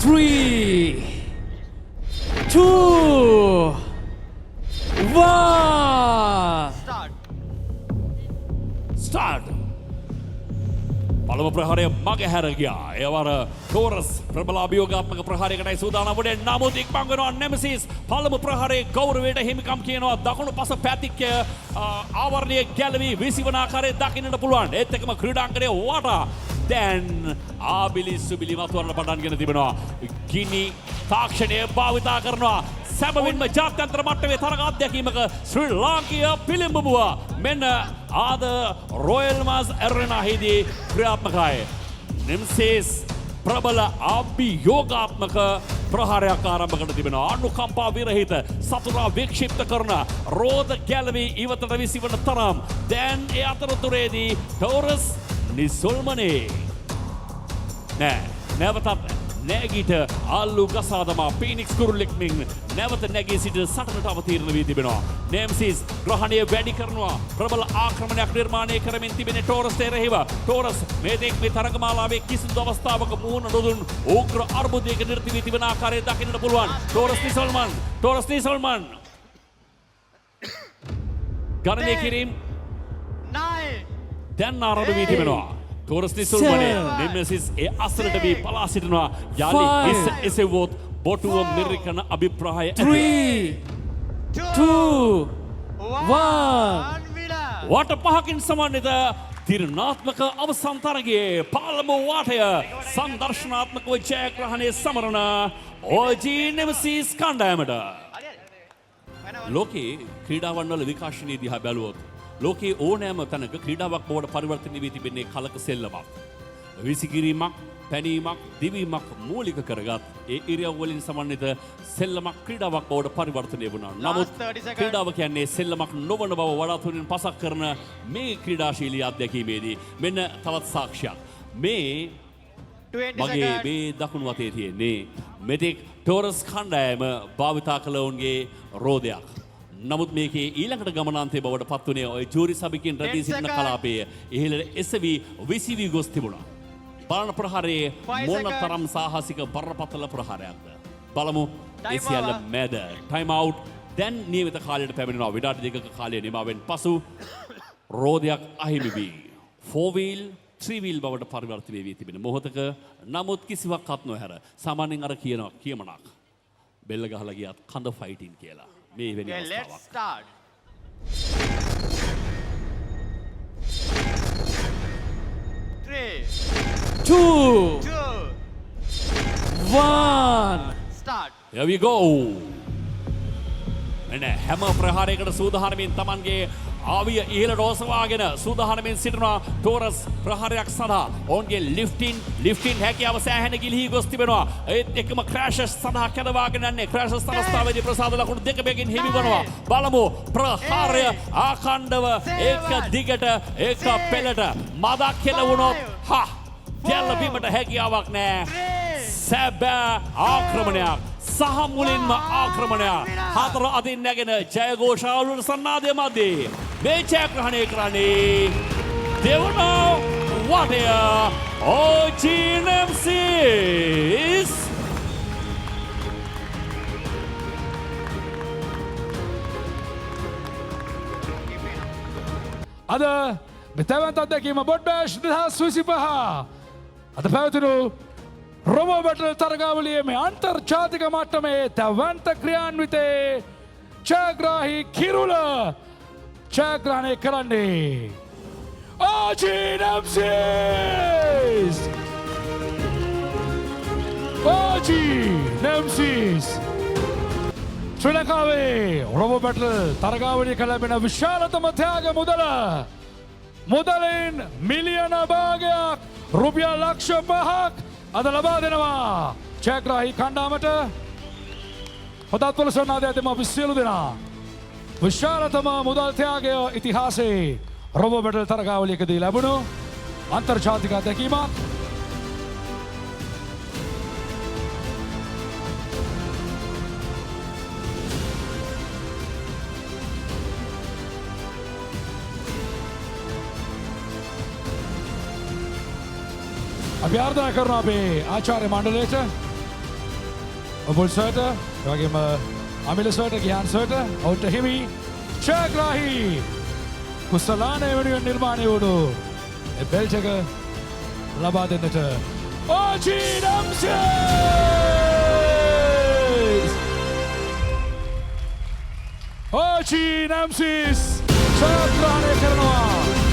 3, 2, 1. Start. පළමු ප්‍රහාරය මගහැර ගියා. ඒ වර ටෝරස් ප්‍රබල අභියෝගාත්මක ප්‍රහාරයකටයි සූදානම් වුණේ. නමුත් ඉක්මන් වෙනවා නෙමසිස්. පළමු ප්‍රහාරයේ ගෞරවයට හිමිකම් කියනවා. දකුණු පස පැතික්කය ආවරණයේ ගැලවි විසිවන ආකාරය දකින්නට පුළුවන්. ඒත් එක්කම ක්‍රීඩාංගණය වටා දැන් ආබිලි සුබිලි වතුරට පටන්ගෙන තිබෙනවා. ගිනි තාක්ෂණය භාවිතා කරනවා. සැබවින්ම ජාත්‍යන්තර මට්ටමේ තරග අධ්‍යක්ීමක ශ්‍රී ලාංකීය පිළිඹුව මෙන්න ආද රොයල් මාස් ඇරෙනාහිදී ක්‍රියාත්මකයි. නෙම්සේස් ප්‍රබල අභියෝගාත්මක ප්‍රහාරයක් ආරම්භ කර තිබෙනවා. අනුකම්පා විරහිත සතුරා වික්ෂිප්ත කරන රෝද ගැලවි ඉවතට විසිවන තරම් දැන් ඒ අතරතුරේදී ටෝරස් නිසල්මනේ නැවතත් නැගීට අල්ලු ගසා දමා පීනික්ස් කුරුල්ලෙක්මින් නැවත නැගී සිට සටනට අවතීර්ණ වී තිබෙනවා. නෙම්සිස් ග්‍රහණය වැඩි කරනවා. ප්‍රබල ආක්‍රමණයක් නිර්මාණය කරමින් තිබෙන ටෝරස් එරෙහිව. ටෝරස් මේ දෙක් මේ තරගමාලාවේ කිසිදු අවස්ථාවක මුහුණ නොදුන් උග්‍ර අර්බුදයක නිරත වී තිබෙන ආකාරය දකින්නට පුළුවන්. ටෝරස් නිසල්මන් ගණනය කිරීම දැන් ආරම්භ වී තිබෙනවා. ටෝරස් නිසල්මනේ නෙමෙසිස් ඒ අසලට වී පලා සිටිනවා. යලි එසෙවොත් බොටුව මෙරිකන අභිප්‍රාය 3, 2, 1. වට පහකින් සමන්විත තිරණාත්මක අවසන් තරගයේ පළමු වාටය සංදර්ශනාත්මකව ජයග්‍රහණය සමරන OG නෙමෙසිස් කණ්ඩායමට. ලෝකේ ක්‍රීඩාවන් වල විකාශනයේ දිහා බැලුවොත් ලෝකයේ ඕනෑම තැනක ක්‍රීඩාවක් බවට පරිවර්තනය වී තිබෙන්නේ කලක සෙල්ලමක්. විසිකිරීමක්, පැනීමක්, දිවීමක් මූලික කරගත් ඒ ඉරියව් වලින් සමන්විත සෙල්ලමක් ක්‍රීඩාවක් බවට පරිවර්තනය වුණා. නමුත් ක්‍රීඩාව කියන්නේ සෙල්ලමක් නොවන බව වඩාත් හොඳින් පසක් කරන මේ ක්‍රීඩාශීලී අත්දැකීමේදී මෙන්න තවත් සාක්ෂියක්. මේ මගේ මේ දකුණු අතේ තියෙන්නේ මෙතෙක් ටෝරස් කණ්ඩායම භාවිතා කළ ඔවුන්ගේ රෝදයක්. නමුත් මේකේ ඊළඟට ගමනාන්තය බවට පත් වුණේ ඔය ජූරි සභිකෙන් රැඳී සිටින කලාපයේ ඉහළට එසවි විසිවි ගොස් තිබුණා. බලන ප්‍රහාරයේ මොන තරම් සාහසික බරපතල ප්‍රහාරයක්ද. බලමු ඒ සියල්ල මැද. Time out. දැන් නියමිත කාලයට පැමිණෙනවා. විනාඩි දෙකක කාලය නිමාවෙන් පසු රෝදයක් අහිමි වී 4 wheel 3 wheel බවට පරිවර්තනය වී තිබෙන මොහොතක නමුත් කිසිවක් අත් නොහැර සාමාන්‍යයෙන් අර කියමනක් බෙල්ල ගහලා ගියත් කඳ ෆයිටින් කියලා. මේ වෙන අවස්ථාවක්. 3, 2, 1. 1. Here we go. එන හැම ප්‍රහාරයකට සූදානමින් Tamanගේ ආවිය ඉහළට ඔසවාගෙන සූදානමින් සිටිනවා ටෝරස් ප්‍රහාරයක් සඳහා. ඔවුන්ගේ ලිෆ්ටින් හැකියාව සෑහෙන ගිලිහි ගොස් තිබෙනවා. ඒත් එක්කම ක්‍රෑෂස් සඳහා කැඳවාගෙන යන්නේ. ක්‍රෑෂස් අවස්ථාවේදී ප්‍රසාද ලකුණු දෙක බැගින් හිමි වනවා. බලමු ප්‍රහාරය ආඛණ්ඩව එක දිගට එක පෙළට මදක් කෙලවුණොත් ගැලවීමට හැකියාවක් නැහැ. සැබෑ ආක්‍රමණයක්. සහ මුලින්ම ආක්‍රමණයක්. හතර අතින් නැගෙන ජයഘോഷාවලට සන්නාදය මැදේ මේ ජයග්‍රහණය කරන්නේ දෙවන වාටය OG නෙමෙසිස්. අද මෙතැවන්ත අත්දැකීම බොඩ්බෑෂ් 2025 අද පැවතුණු රොමෝ බැටල් තරගාවලියේ මේ අන්තර්ජාතික මට්ටමේ තැවන්ත ක්‍රියාන්විතේ ජයග්‍රාහී කිරුළ ජයග්‍රහණය කරන්නේ OG නෙමෙසිස්. OG නෙමෙසිස් ශ්‍රී ලංකාවේ රොමෝ බැටල් තරගාවලියක ලැබෙන විශාලතම ත්‍යාග මුදලින් මිලියන භාගයක් රුපියල් ලක්ෂ 5ක් අද ලබා දෙනවා ජයග්‍රාහී කණ්ඩායමට. හොඳත් පොළසන්නාදය ඇතම අපි සියලු දෙනා විශාලතම මුදල් ත්‍යාගය ඉතිහාසයේ රොබෝ බැටල් තරගාවලියකදී ලැබුණු අන්තර්ජාතික අත්දැකීමක්. අපි ආර්දනා කරනවා අපේ ආචාර්ය මණ්ඩලයට ඔබුල් සර්ට වගේම අමිල සර්ට ගියාන් සර්ට ඔවුන්ට හිමි ජයග්‍රාහී කුසලානය වෙනුවෙන් නිර්මාණය වුණු බෙල්ට් එක ලබා දෙන්නට ඕජී නම්සිස් ඕජී නම්සිස් ජයග්‍රහණය කරනවා